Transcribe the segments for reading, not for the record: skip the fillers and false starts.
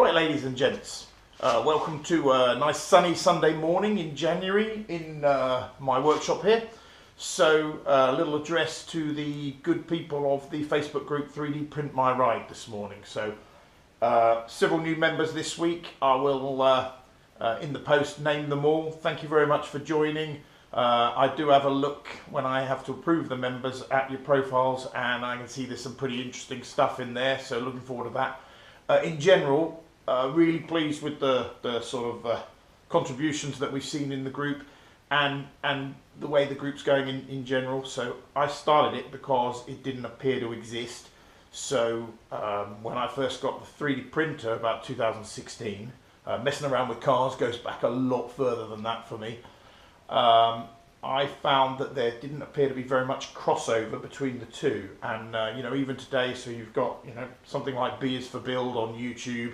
Right, ladies and gents, welcome to a nice sunny Sunday morning in January in my workshop here. So a little address to the good people of the Facebook group 3D Print My Ride this morning. So several new members this week. I will in the post name them all. Thank you very much for joining. I do have a look when I have to approve the members at your profiles, and I can see there's some pretty interesting stuff in there, so looking forward to that. In general, really pleased with the sort of contributions that we've seen in the group and the way the group's going in general. So I started it because it didn't appear to exist. So when I first got the 3D printer about 2016, messing around with cars goes back a lot further than that for me. I found that there didn't appear to be very much crossover between the two, and you know, even today, so you've got, you know, something like B is for Build on YouTube,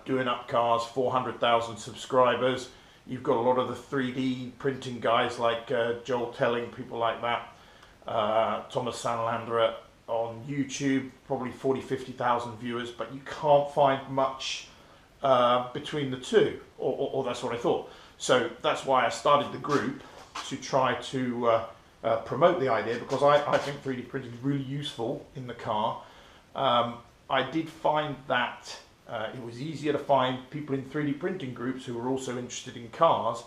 doing up cars, 400,000 subscribers. You've got a lot of the 3D printing guys like Joel Telling, people like that, Thomas Sanlander on YouTube, probably 40-50,000 viewers, but you can't find much between the two, or that's what I thought. So that's why I started the group, to try to promote the idea, because I think 3D printing is really useful in the car. I did find that it was easier to find people in 3D printing groups who were also interested in cars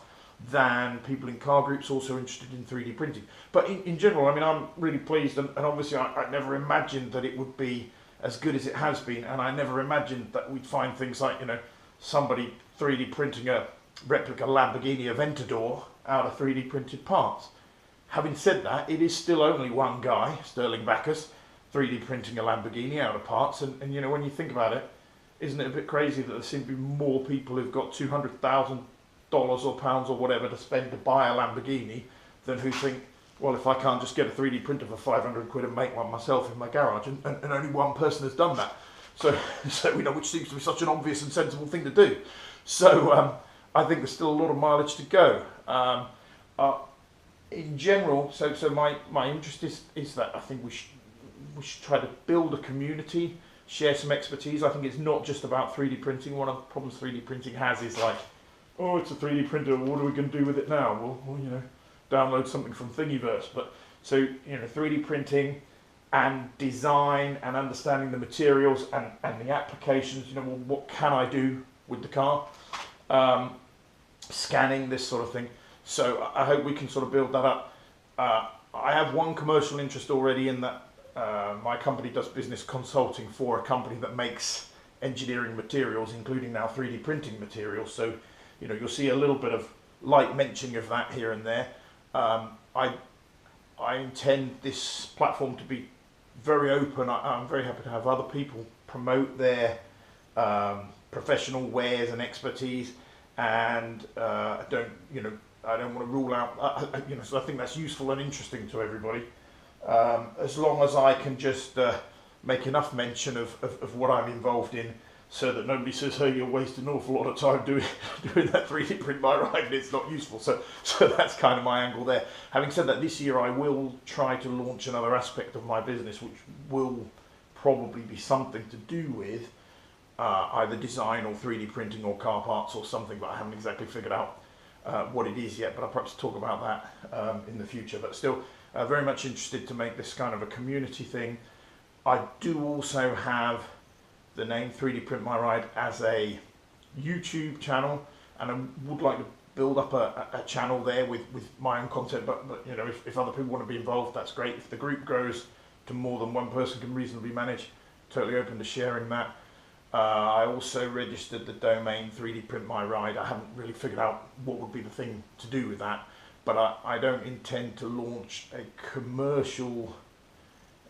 than people in car groups also interested in 3D printing. But in general, I mean, I'm really pleased, and obviously I never imagined that it would be as good as it has been, and I never imagined that we'd find things like, you know, somebody 3D printing a replica Lamborghini Aventador out of 3D printed parts. Having said that, it is still only one guy, Sterling Backus, 3D printing a Lamborghini out of parts, and you know, when you think about it, isn't it a bit crazy that there seem to be more people who've got $200,000 or pounds or whatever to spend to buy a Lamborghini than who think, well, if I can't just get a 3D printer for 500 quid and make one myself in my garage, and only one person has done that. So you know, which seems to be such an obvious and sensible thing to do. So I think there's still a lot of mileage to go. In general, so my interest is that I think we should try to build a community, share some expertise. I think it's not just about 3D printing. One of the problems 3D printing has is like, oh, it's a 3D printer, what are we going to do with it now? Well, you know, download something from Thingiverse. But so, you know, 3D printing and design and understanding the materials and the applications, you know, well, what can I do with the car? Scanning, this sort of thing. So I hope we can sort of build that up. I have one commercial interest already in that. My company does business consulting for a company that makes engineering materials, including now 3D printing materials. So, you know, you'll see a little bit of light mentioning of that here and there. I intend this platform to be very open. I'm very happy to have other people promote their professional wares and expertise, and I don't want to rule out, you know, so I think that's useful and interesting to everybody, as long as I can just make enough mention of what I'm involved in, so that nobody says, hey, you're wasting an awful lot of time doing that 3D print my ride and it's not useful. So that's kind of my angle there. Having said that, this year I will try to launch another aspect of my business, which will probably be something to do with either design or 3D printing or car parts or something, but I haven't exactly figured out what it is yet, but I'll perhaps talk about that in the future. But still very much interested to make this kind of a community thing. I do also have the name 3D Print My Ride as a YouTube channel, and I would like to build up a channel there with my own content, but you know, if other people want to be involved, that's great. If the group grows to more than one person can reasonably manage, totally open to sharing that. I also registered the domain 3D Print My Ride. I haven't really figured out what would be the thing to do with that, but I don't intend to launch a commercial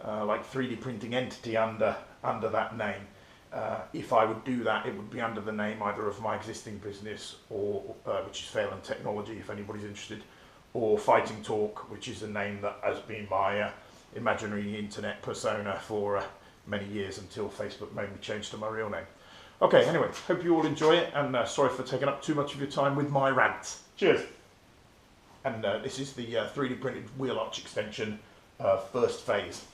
like 3D printing entity under that name. If I would do that, it would be under the name either of my existing business, or which is Fail and Technology, if anybody's interested, or Fighting Talk, which is a name that has been my imaginary internet persona for many years, until Facebook made me change to my real name. Okay, anyway, hope you all enjoy it, and sorry for taking up too much of your time with my rants. Cheers! And this is the 3D printed wheel arch extension first phase.